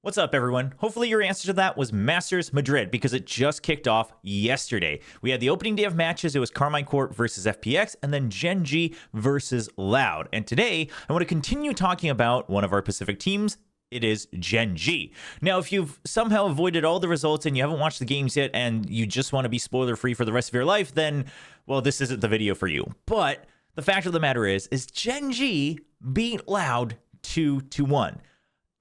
What's up, everyone? Hopefully your answer to that was Masters Madrid, because it just kicked off yesterday. We had the opening day of matches. It was Carmine Corp versus FPX, and then GenG versus Loud. And today, I want to continue talking about one of our Pacific teams. It is GenG. Now, if you've somehow avoided all the results and you haven't watched the games yet and you just want to be spoiler-free for the rest of your life, then, well, this isn't the video for you. But the fact of the matter is GenG beat Loud 2-1.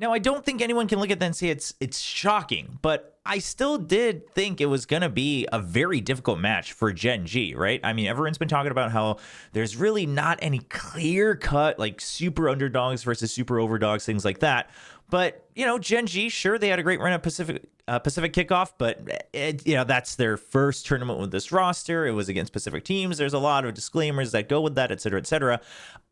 Now, I don't think anyone can look at that and say it's shocking, but I still did think it was going to be a very difficult match for GenG, right? I mean, everyone's been talking about how there's really not any clear-cut, like, super underdogs versus super overdogs, things like that. But, you know, GenG, sure, they had a great run at Pacific Kickoff, but, that's their first tournament with this roster. It was against Pacific teams. There's a lot of disclaimers that go with that, et cetera, et cetera.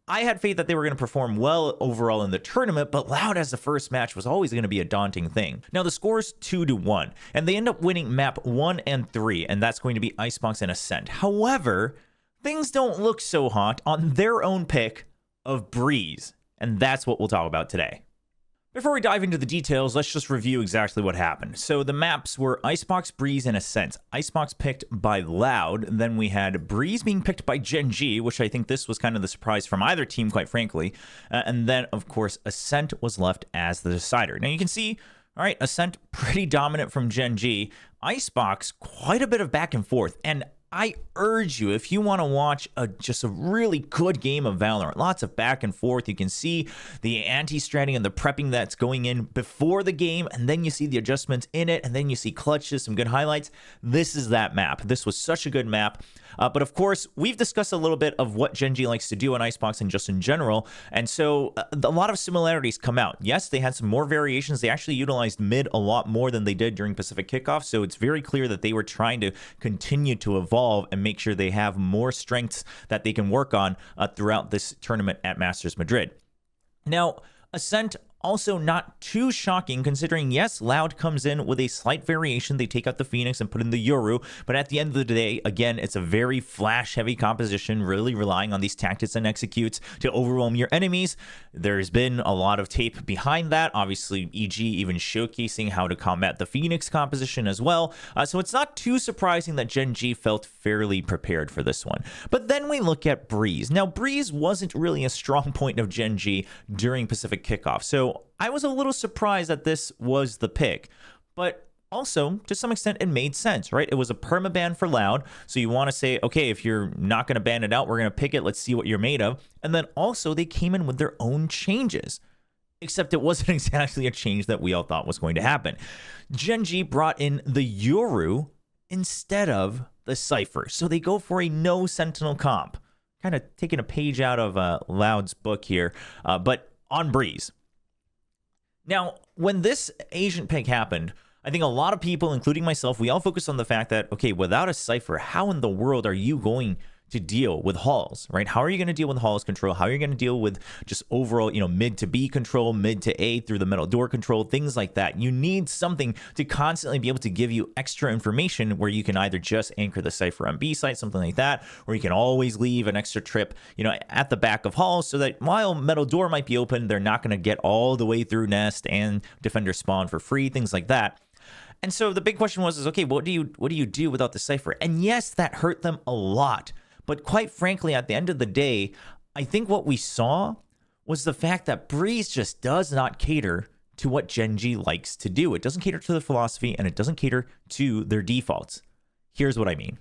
I had faith that they were going to perform well overall in the tournament, but Loud as the first match was always going to be a daunting thing. Now, the score's 2-1, and they end up winning map 1 and 3, and that's going to be Icebox and Ascent. However, things don't look so hot on their own pick of Breeze, and that's what we'll talk about today. Before we dive into the details, let's just review exactly what happened. So the maps were Icebox, Breeze, and Ascent. Icebox picked by Loud. Then we had Breeze being picked by GenG, which I think this was kind of the surprise from either team, quite frankly. And then, of course, Ascent was left as the decider. Now you can see, all right, Ascent pretty dominant from GenG. Icebox, quite a bit of back and forth. And I urge you, if you want to watch just a really good game of Valorant, lots of back and forth, you can see the anti-stratting and the prepping that's going in before the game, and then you see the adjustments in it, and then you see clutches, some good highlights. This is that map. This was such a good map. But of course, we've discussed a little bit of what GenG likes to do on Icebox and just in general, and so a lot of similarities come out. Yes, they had some more variations. They actually utilized mid a lot more than they did during Pacific Kickoff, so it's very clear that they were trying to continue to evolve and make sure they have more strengths that they can work on throughout this tournament at Masters Madrid. Now, Ascent, also not too shocking considering, yes, Loud comes in with a slight variation. They take out the Phoenix and put in the Yoru, but at the end of the day, again, it's a very flash-heavy composition, really relying on these tactics and executes to overwhelm your enemies. There's been a lot of tape behind that, obviously EG even showcasing how to combat the Phoenix composition as well, so it's not too surprising that GenG felt fairly prepared for this one. But then we look at Breeze. Now, Breeze wasn't really a strong point of GenG during Pacific Kickoff, so I was a little surprised that this was the pick, but also, to some extent, it made sense, right? It was a permaban for Loud, so you want to say, okay, if you're not going to ban it out, we're going to pick it, let's see what you're made of. And then also, they came in with their own changes, except it wasn't exactly a change that we all thought was going to happen. GenG brought in the Yoru instead of the Cypher, so they go for a no Sentinel comp. Kind of taking a page out of Loud's book here, but on Breeze. Now, when this agent pick happened, I think a lot of people, including myself, we all focused on the fact that, okay, without a Cypher, how in the world are you going to deal with halls, right? How are you going to deal with halls control? How are you going to deal with just overall, mid to B control, mid to A through the middle door control, things like that? You need something to constantly be able to give you extra information where you can either just anchor the Cypher on B site, something like that, or you can always leave an extra trip, at the back of halls so that while middle door might be open, they're not going to get all the way through nest and defender spawn for free, things like that. And so the big question was, okay, what do you do without the Cypher? And yes, that hurt them a lot. But quite frankly, at the end of the day, I think what we saw was the fact that Breeze just does not cater to what GenG likes to do. It doesn't cater to the philosophy, and it doesn't cater to their defaults. Here's what I mean.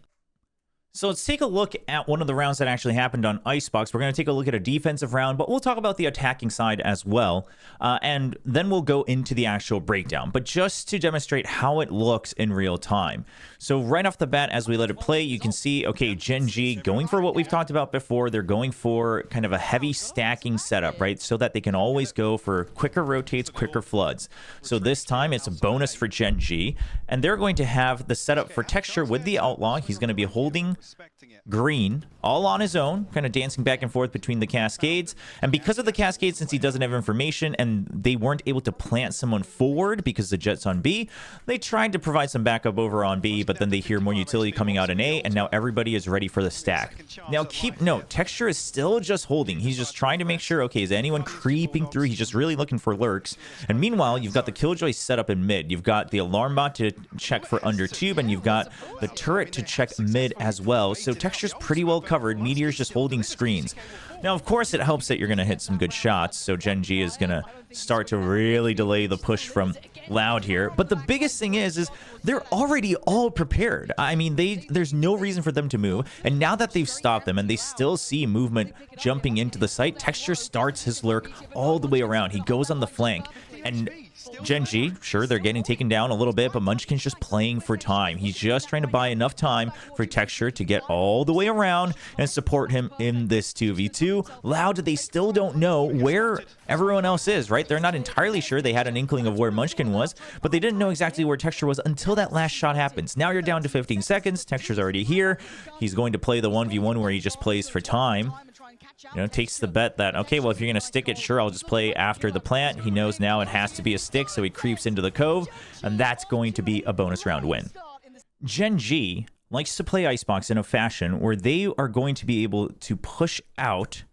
So let's take a look at one of the rounds that actually happened on Icebox. We're going to take a look at a defensive round, but we'll talk about the attacking side as well. And then we'll go into the actual breakdown. But just to demonstrate how it looks in real time. So right off the bat, as we let it play, you can see, okay, GenG going for what we've talked about before. They're going for kind of a heavy stacking setup, right? So that they can always go for quicker rotates, quicker floods. So this time it's a bonus for GenG. And they're going to have the setup for texture with the Outlaw. He's going to be holding green all on his own, kind of dancing back and forth between the cascades. And because of the cascades, since he doesn't have information and they weren't able to plant someone forward because the jet's on B, they tried to provide some backup over on B, but then they hear more utility coming out in A, and now everybody is ready for the stack. Now keep note, Texture is still just holding. He's just trying to make sure, okay, is anyone creeping through? He's just really looking for lurks. And meanwhile, you've got the Killjoy set up in mid. You've got the alarm bot to check for under tube, and you've got the turret to check mid as well. So Texture's pretty well covered. Meteor's just holding screens. Now, of course, it helps that you're going to hit some good shots, so GenG is going to start to really delay the push from Loud here. But the biggest thing is they're already all prepared. I mean, there's no reason for them to move, and now that they've stopped them and they still see movement jumping into the site, Texture starts his lurk all the way around. He goes on the flank, and GenG, sure, they're getting taken down a little bit, but Munchkin's just playing for time. He's just trying to buy enough time for Texture to get all the way around and support him in this 2v2. Loud, they still don't know where everyone else is, right? They're not entirely sure. They had an inkling of where Munchkin was, but they didn't know exactly where Texture was until that last shot happens. Now you're down to 15 seconds. Texture's already here. He's going to play the 1v1 where he just plays for time. You know, takes the bet that, okay, well, if you're going to stick it, sure, I'll just play after the plant. He knows now it has to be a stick, so he creeps into the cove, and that's going to be a bonus round win. GenG likes to play Icebox in a fashion where they are going to be able to push out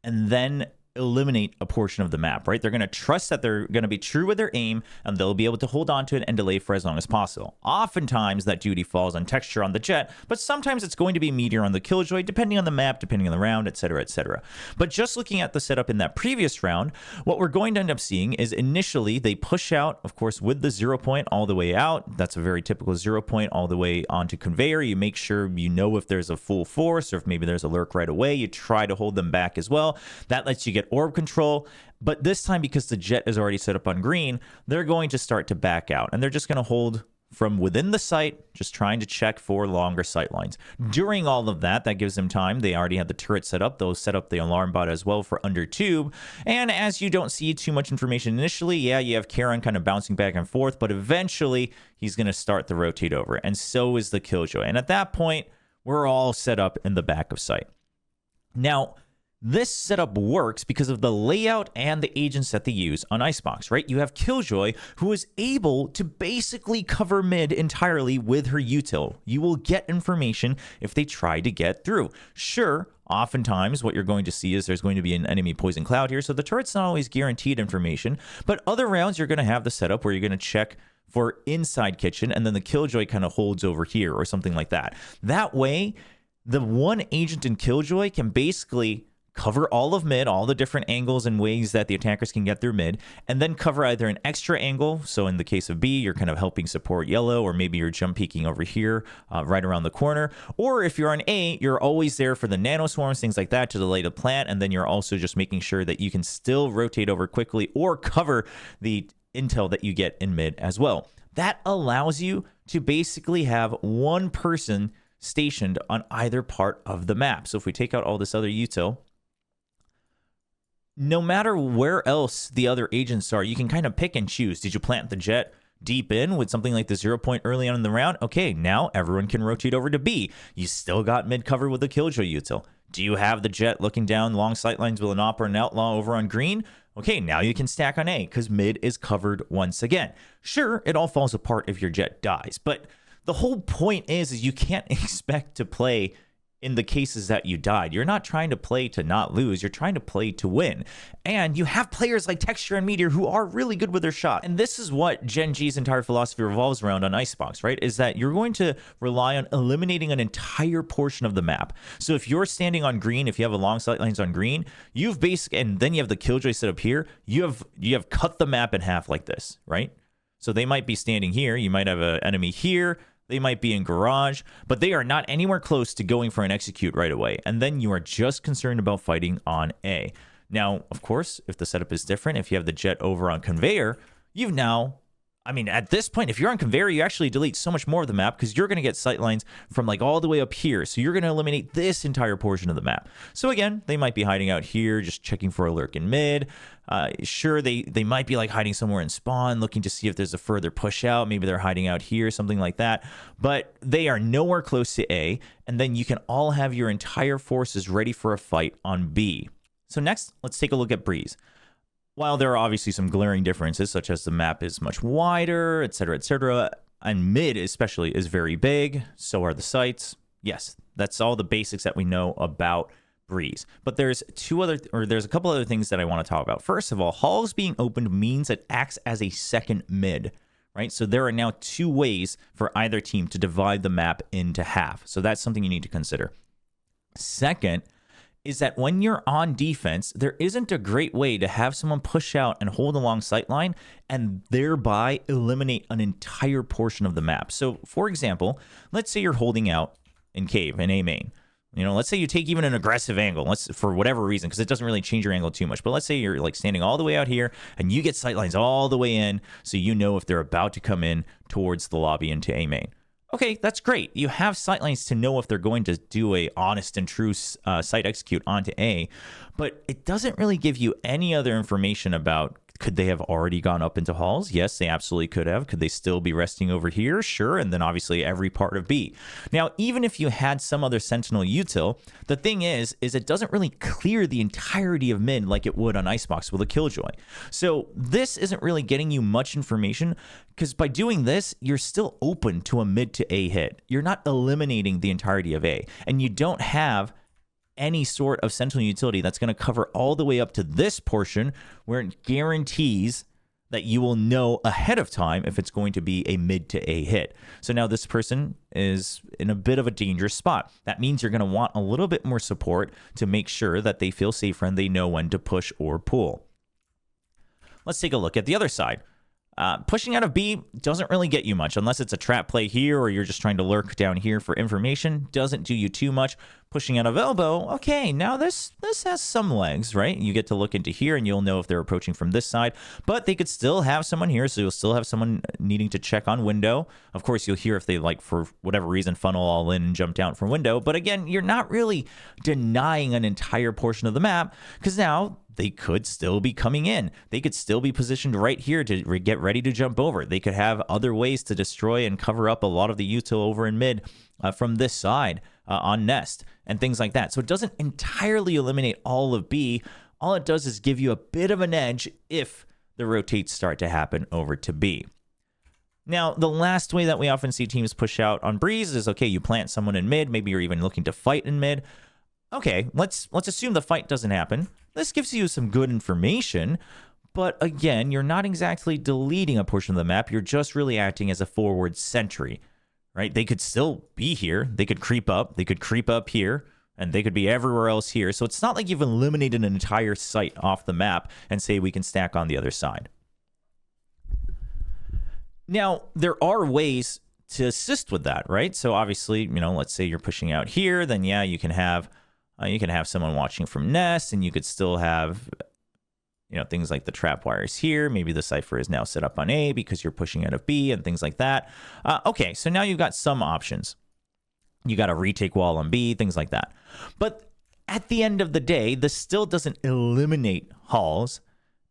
and then eliminate a portion of the map, right? They're going to trust that they're going to be true with their aim, and they'll be able to hold on to it and delay for as long as possible. Oftentimes that duty falls on Texture on the jet, but sometimes it's going to be Meteor on the Killjoy, depending on the map, depending on the round, etc., etc. But just looking at the setup in that previous round, what we're going to end up seeing is initially they push out, of course, with the 0 point all the way out. That's a very typical 0 point all the way onto Conveyor. You make sure you know if there's a full force or if maybe there's a lurk right away. You try to hold them back as well. That lets you get orb control, but this time, because the jet is already set up on green, they're going to start to back out, and they're just going to hold from within the site, just trying to check for longer sight lines. During all of that, that gives them time. They already have the turret set up. They'll set up the alarm bot as well for under tube, and as you don't see too much information initially, yeah, you have Karen kind of bouncing back and forth, but eventually he's going to start the rotate over, and so is the Killjoy, and at that point, we're all set up in the back of sight. Now, this setup works because of the layout and the agents that they use on Icebox, right? You have Killjoy, who is able to basically cover mid entirely with her util. You will get information if they try to get through. Sure, oftentimes what you're going to see is there's going to be an enemy poison cloud here, so the turret's not always guaranteed information, but other rounds you're going to have the setup where you're going to check for inside kitchen, and then the Killjoy kind of holds over here or something like that. That way, the one agent in Killjoy can basically cover all of mid, all the different angles and ways that the attackers can get through mid, and then cover either an extra angle. So in the case of B, you're kind of helping support yellow, or maybe you're jump peeking over here right around the corner. Or if you're on A, you're always there for the nano swarms, things like that, to delay the plant, and then you're also just making sure that you can still rotate over quickly or cover the intel that you get in mid as well. That allows you to basically have one person stationed on either part of the map. So if we take out all this other util, no matter where else the other agents are, you can kind of pick and choose. Did you plant the jet deep in with something like the 0 point early on in the round? Okay, now everyone can rotate over to B. You still got mid cover with the Killjoy util. Do you have the jet looking down long sight lines with an Op or an Outlaw over on green? Okay, now you can stack on A because mid is covered once again. Sure, it all falls apart if your jet dies, but the whole point is you can't expect to play in the cases that you died. You're not trying to play to not lose. You're trying to play to win. And you have players like Texture and Meteor who are really good with their shot. And this is what GenG's entire philosophy revolves around on Icebox, right? Is that you're going to rely on eliminating an entire portion of the map. So if you're standing on green, if you have a long sight lines on green, you've basically, and then you have the Killjoy set up here, you have cut the map in half like this, right? So they might be standing here. You might have an enemy here. They might be in garage, but they are not anywhere close to going for an execute right away. And then you are just concerned about fighting on A. Now, of course, if the setup is different, if you have the jet over on Conveyor, you've now I mean, at this point, if you're on conveyor, you actually delete so much more of the map because you're going to get sight lines from like all the way up here. So you're going to eliminate this entire portion of the map. So again, they might be hiding out here, just checking for a lurk in mid. Sure, they might be like hiding somewhere in spawn, looking to see if there's a further push out. Maybe they're hiding out here, something like that. But they are nowhere close to A. And then you can all have your entire forces ready for a fight on B. So next, let's take a look at Breeze. While there are obviously some glaring differences, such as the map is much wider, etc., and mid especially is very big, so are the sites. Yes, that's all the basics that we know about Breeze. But there's a couple other things that I want to talk about. First of all, halls being opened means it acts as a second mid, right? So there are now two ways for either team to divide the map into half. So that's something you need to consider. Second, is that when you're on defense, there isn't a great way to have someone push out and hold a long sight line and thereby eliminate an entire portion of the map. So, for example, let's say you're holding out in cave, in A main. You know, let's say you take even an aggressive angle, for whatever reason, because it doesn't really change your angle too much. But let's say you're like standing all the way out here and you get sight lines all the way in, so you know if they're about to come in towards the lobby into A main. Okay, that's great. You have sightlines to know if they're going to do a honest and true site execute onto A, but it doesn't really give you any other information about could they have already gone up into halls? Yes, they absolutely could have. Could they still be resting over here? Sure, and then obviously every part of B. Now, even if you had some other sentinel util, the thing is it doesn't really clear the entirety of mid like it would on Icebox with a Killjoy. So this isn't really getting you much information because by doing this, you're still open to a mid to A hit. You're not eliminating the entirety of A, and you don't have any sort of sentinel utility that's going to cover all the way up to this portion where it guarantees that you will know ahead of time if it's going to be a mid to A hit. So now this person is in a bit of a dangerous spot. That means you're going to want a little bit more support to make sure that they feel safer and they know when to push or pull. Let's take a look at the other side. Pushing out of B doesn't really get you much unless it's a trap play here or you're just trying to lurk down here for information. Doesn't do you too much. Pushing out of elbow, okay, now this has some legs, right? You get to look into here and you'll know if they're approaching from this side, but they could still have someone here, so you'll still have someone needing to check on window. Of course, you'll hear if they, like, for whatever reason, funnel all in and jump down from window, but again, you're not really denying an entire portion of the map because now they could still be coming in. They could still be positioned right here to get ready to jump over. They could have other ways to destroy and cover up a lot of the util over in mid from this side on nest and things like that. So it doesn't entirely eliminate all of B. All it does is give you a bit of an edge if the rotates start to happen over to B. Now, the last way that we often see teams push out on Breeze is, okay, you plant someone in mid. Maybe you're even looking to fight in mid. Okay, let's assume the fight doesn't happen. This gives you some good information, but again, you're not exactly deleting a portion of the map. You're just really acting as a forward sentry, right? They could still be here. They could creep up. They could creep up here, and they could be everywhere else here. So it's not like you've eliminated an entire site off the map and say we can stack on the other side. Now, there are ways to assist with that, right? So obviously, you know, let's say you're pushing out here, then yeah, you can have someone watching from nest, and you could still have, you know, things like the trap wires here. Maybe the cipher is now set up on A because you're pushing out of B and things like that. Okay, so now you've got some options. You got a retake wall on B, things like that. But at the end of the day, this still doesn't eliminate halls.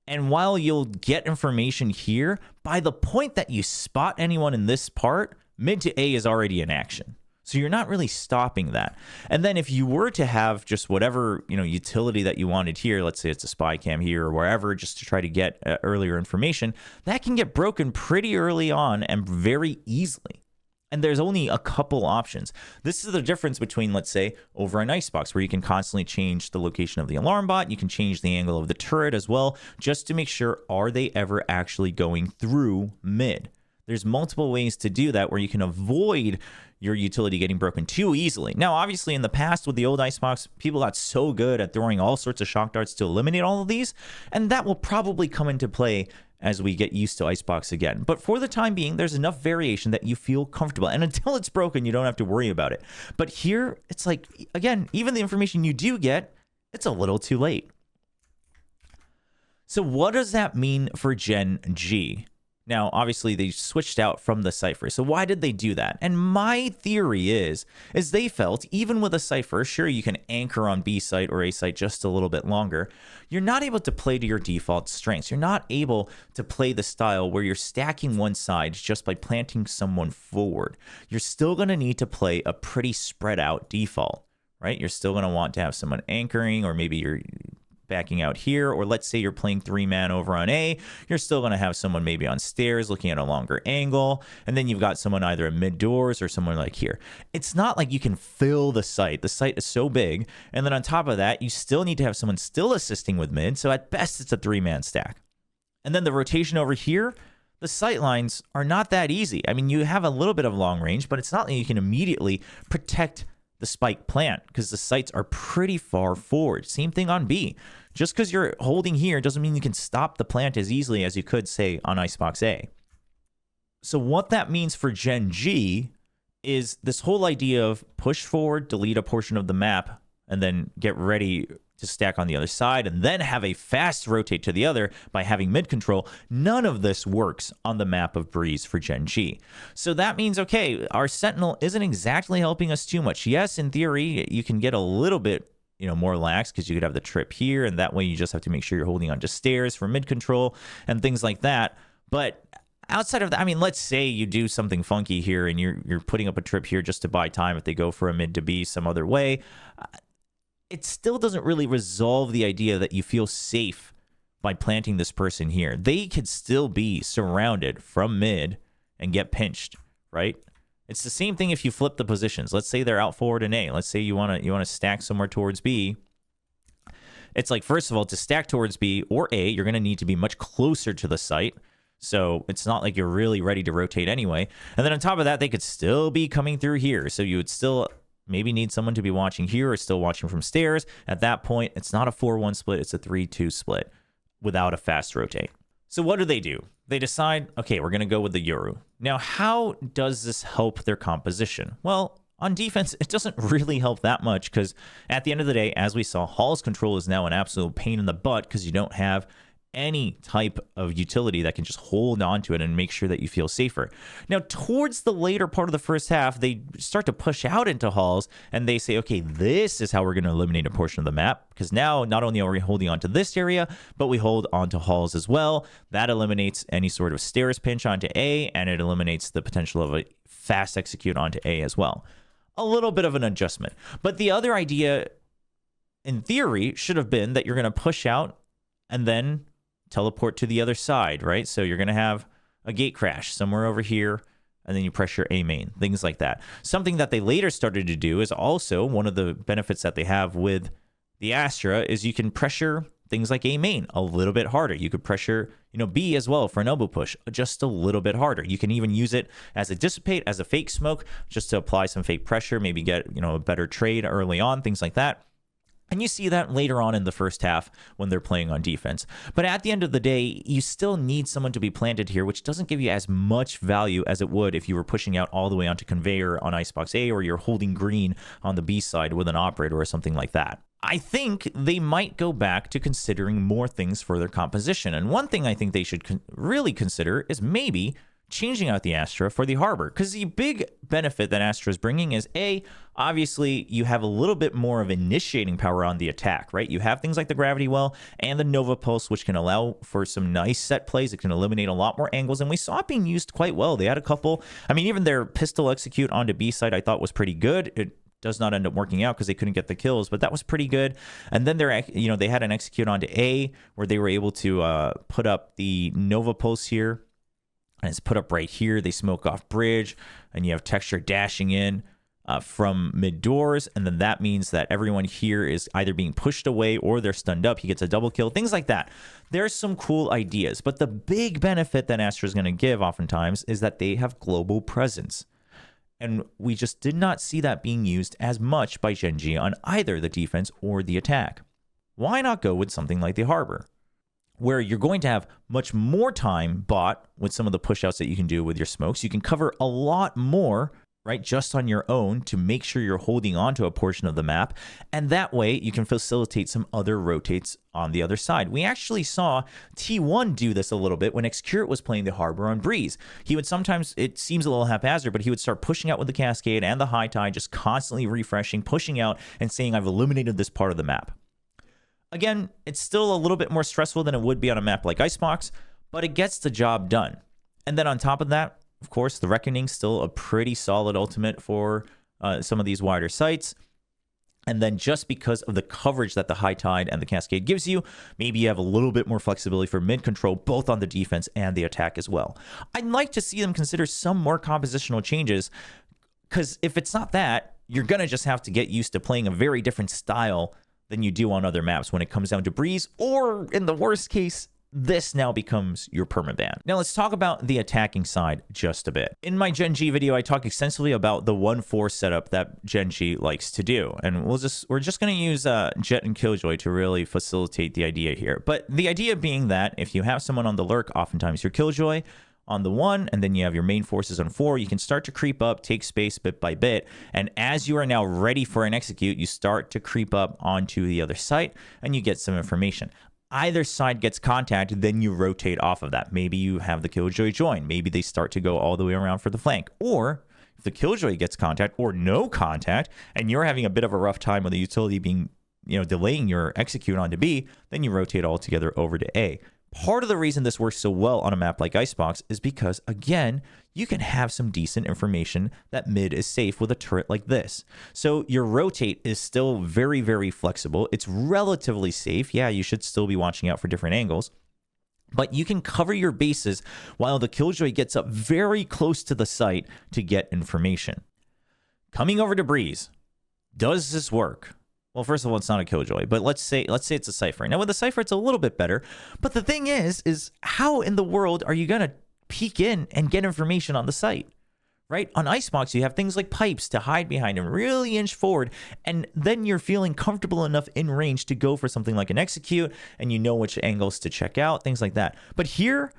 And while you'll get information here, by the point that you spot anyone in this part, mid to A is already in action. So you're not really stopping that. And then if you were to have just whatever, you know, utility that you wanted here, let's say it's a spy cam here or wherever, just to try to get earlier information, that can get broken pretty early on and very easily. And there's only a couple options. This is the difference between, let's say, over an Icebox, where you can constantly change the location of the alarm bot. You can change the angle of the turret as well, just to make sure, are they ever actually going through mid? There's multiple ways to do that where you can avoid your utility getting broken too easily. Now, obviously, in the past with the old Icebox, people got so good at throwing all sorts of shock darts to eliminate all of these, and that will probably come into play as we get used to Icebox again. But for the time being, there's enough variation that you feel comfortable. And until it's broken, you don't have to worry about it. But here, it's like, again, even the information you do get, it's a little too late. So what does that mean for GenG? Now, obviously, they switched out from the Cypher. So why did they do that? And my theory is they felt, even with a Cypher, sure, you can anchor on B site or A site just a little bit longer. You're not able to play to your default strengths. You're not able to play the style where you're stacking one side just by planting someone forward. You're still going to need to play a pretty spread out default, right? You're still going to want to have someone anchoring, or maybe you're backing out here, or let's say you're playing 3-man over on A, you're still going to have someone maybe on stairs looking at a longer angle, and then you've got someone either in mid doors or someone like here. It's not like you can fill the site. The site is so big, and then on top of that, you still need to have someone still assisting with mid, so at best it's a 3-man stack. And then the rotation over here, the sight lines are not that easy. I mean, you have a little bit of long range, but it's not like you can immediately protect the spike plant because the sites are pretty far forward. Same thing on B. Just because you're holding here doesn't mean you can stop the plant as easily as you could, say, on Icebox A. So what that means for GenG is this whole idea of push forward, delete a portion of the map, and then get ready to stack on the other side, and then have a fast rotate to the other by having mid control. None of this works on the map of Breeze for GenG. So that means, okay, our Sentinel isn't exactly helping us too much. Yes, in theory, you can get a little bit, more lax because you could have the trip here, and that way you just have to make sure you're holding onto stairs for mid control and things like that. But outside of that, I mean, let's say you do something funky here and you're putting up a trip here just to buy time if they go for a mid to B some other way. It still doesn't really resolve the idea that you feel safe by planting this person here. They could still be surrounded from mid and get pinched, right? It's the same thing if you flip the positions. Let's say they're out forward in A. Let's say you want to stack somewhere towards B. It's like, first of all, to stack towards B or A, you're going to need to be much closer to the site. So it's not like you're really ready to rotate anyway. And then on top of that, they could still be coming through here. So you would still maybe need someone to be watching here or still watching from stairs. At that point, it's not a 4-1 split, it's a 3-2 split without a fast rotate. So what do? They decide, okay, we're going to go with the Yoru. Now, how does this help their composition? Well, on defense, it doesn't really help that much because at the end of the day, as we saw, Hall's control is now an absolute pain in the butt because you don't have any type of utility that can just hold on to it and make sure that you feel safer. Now, towards the later part of the first half, they start to push out into Halls and they say, okay, this is how we're going to eliminate a portion of the map, because now not only are we holding onto this area, but we hold onto Halls as well. That eliminates any sort of stairs pinch onto A, and it eliminates the potential of a fast execute onto A as well. A little bit of an adjustment. But the other idea, in theory, should have been that you're going to push out and then teleport to the other side, right? So you're going to have a gate crash somewhere over here, and then you pressure A main, things like that. Something that they later started to do is also one of the benefits that they have with the Astra is you can pressure things like A main a little bit harder. You could pressure, B as well for an elbow push just a little bit harder. You can even use it as a dissipate, as a fake smoke, just to apply some fake pressure, maybe get, a better trade early on, things like that. And you see that later on in the first half when they're playing on defense. But at the end of the day, you still need someone to be planted here, which doesn't give you as much value as it would if you were pushing out all the way onto conveyor on Icebox A, or you're holding green on the B side with an operator or something like that. I think they might go back to considering more things for their composition. And one thing I think they should really consider is maybe changing out the Astra for the Harbor, because the big benefit that Astra is bringing is obviously you have a little bit more of initiating power on the attack, right? You have things like the Gravity Well and the Nova Pulse, which can allow for some nice set plays. It can eliminate a lot more angles, and we saw it being used quite well. They had a couple, even their pistol execute onto B side I thought was pretty good. It does not end up working out because they couldn't get the kills, but that was pretty good. And then they had an execute onto A where they were able to put up the Nova Pulse here. And it's put up right here. They smoke off bridge, and you have Texture dashing in from mid doors, and then that means that everyone here is either being pushed away or they're stunned up. He gets a double kill, things like that. There's some cool ideas, but the big benefit that Astra is going to give oftentimes is that they have global presence. And we just did not see that being used as much by GenG on either the defense or the attack. Why not go with something like the Harbor, where you're going to have much more time bought with some of the pushouts that you can do with your smokes? You can cover a lot more right, just on your own to make sure you're holding on to a portion of the map. And that way you can facilitate some other rotates on the other side. We actually saw T1 do this a little bit when Xcurate was playing the Harbor on Breeze. He would sometimes, it seems a little haphazard, but he would start pushing out with the Cascade and the High Tide, just constantly refreshing, pushing out and saying, I've eliminated this part of the map. Again, it's still a little bit more stressful than it would be on a map like Icebox, but it gets the job done. And then on top of that, of course, the Reckoning's still a pretty solid ultimate for some of these wider sites. And then just because of the coverage that the High Tide and the Cascade gives you, maybe you have a little bit more flexibility for mid control, both on the defense and the attack as well. I'd like to see them consider some more compositional changes, because if it's not that, you're going to just have to get used to playing a very different style than you do on other maps when it comes down to Breeze, or in the worst case, this now becomes your permaban. Now let's talk about the attacking side just a bit. In my GenG video, I talk extensively about the 1-4 setup that GenG likes to do. And we're just going to use Jet and Killjoy to really facilitate the idea here. But the idea being that if you have someone on the lurk, oftentimes your Killjoy on the 1, and then you have your main forces on 4, you can start to creep up, take space bit by bit, and as you are now ready for an execute, you start to creep up onto the other site, and you get some information. Either side gets contact, then you rotate off of that. Maybe you have the Killjoy join. Maybe they start to go all the way around for the flank. Or if the Killjoy gets contact or no contact, and you're having a bit of a rough time with the utility being, delaying your execute onto B, then you rotate all together over to A. Part of the reason this works so well on a map like Icebox is because, again, you can have some decent information that mid is safe with a turret like this. So your rotate is still very, very flexible. It's relatively safe. Yeah, you should still be watching out for different angles, but you can cover your bases while the Killjoy gets up very close to the site to get information. Coming over to Breeze, does this work? Well, first of all, it's not a Killjoy, but let's say it's a Cypher. Now, with the Cypher, it's a little bit better. But the thing is how in the world are you going to peek in and get information on the site, right? On Icebox, you have things like pipes to hide behind and really inch forward, and then you're feeling comfortable enough in range to go for something like an execute, and you know which angles to check out, things like that. But here,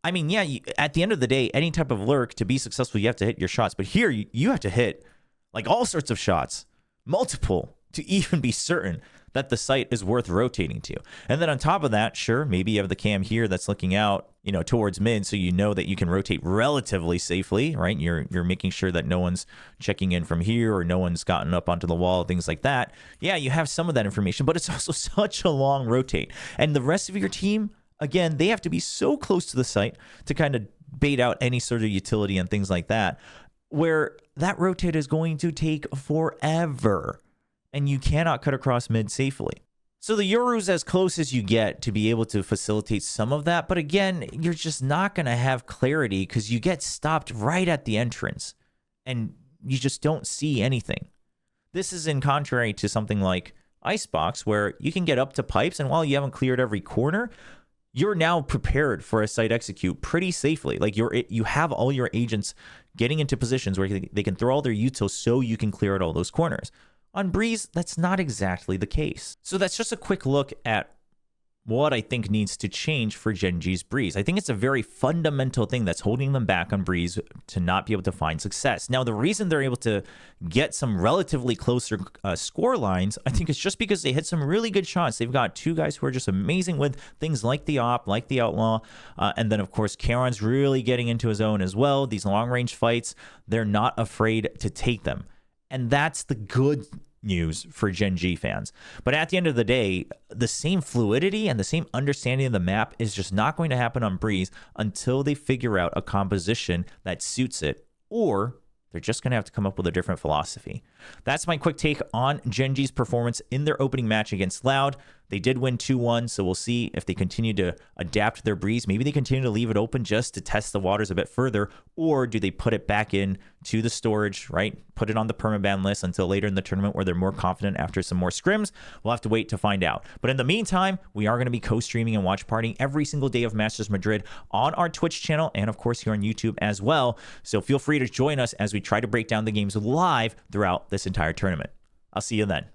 I mean, yeah, at the end of the day, any type of lurk, to be successful, you have to hit your shots. But here, you have to hit like all sorts of shots, multiple, to even be certain that the site is worth rotating to. And then on top of that, sure, maybe you have the cam here that's looking out, towards mid, so you know that you can rotate relatively safely, right? You're making sure that no one's checking in from here or no one's gotten up onto the wall, things like that. Yeah, you have some of that information, but it's also such a long rotate. And the rest of your team, again, they have to be so close to the site to kind of bait out any sort of utility and things like that, where that rotate is going to take forever. And you cannot cut across mid safely. So the Yoru's as close as you get to be able to facilitate some of that, but again, you're just not going to have clarity because you get stopped right at the entrance, and you just don't see anything. This is in contrary to something like Icebox, where you can get up to pipes, and while you haven't cleared every corner, you're now prepared for a site execute pretty safely. Like you have all your agents getting into positions where they can throw all their utils so you can clear out all those corners. On Breeze, that's not exactly the case. So that's just a quick look at what I think needs to change for GenG's Breeze. I think it's a very fundamental thing that's holding them back on Breeze to not be able to find success. Now, the reason they're able to get some relatively closer score lines, I think, is just because they hit some really good shots. They've got two guys who are just amazing with things like the Op, like the Outlaw, and then, of course, Charon's really getting into his own as well. These long-range fights, they're not afraid to take them. And that's the good news for GenG fans. But at the end of the day, the same fluidity and the same understanding of the map is just not going to happen on Breeze until they figure out a composition that suits it, or they're just going to have to come up with a different philosophy. That's my quick take on GenG's performance in their opening match against Loud. They did win 2-1, so we'll see if they continue to adapt their Breeze. Maybe they continue to leave it open just to test the waters a bit further, or do they put it back in to the storage, right? Put it on the permaban list until later in the tournament where they're more confident after some more scrims. We'll have to wait to find out. But in the meantime, we are going to be co-streaming and watch partying every single day of Masters Madrid on our Twitch channel and, of course, here on YouTube as well. So feel free to join us as we try to break down the games live throughout this entire tournament. I'll see you then.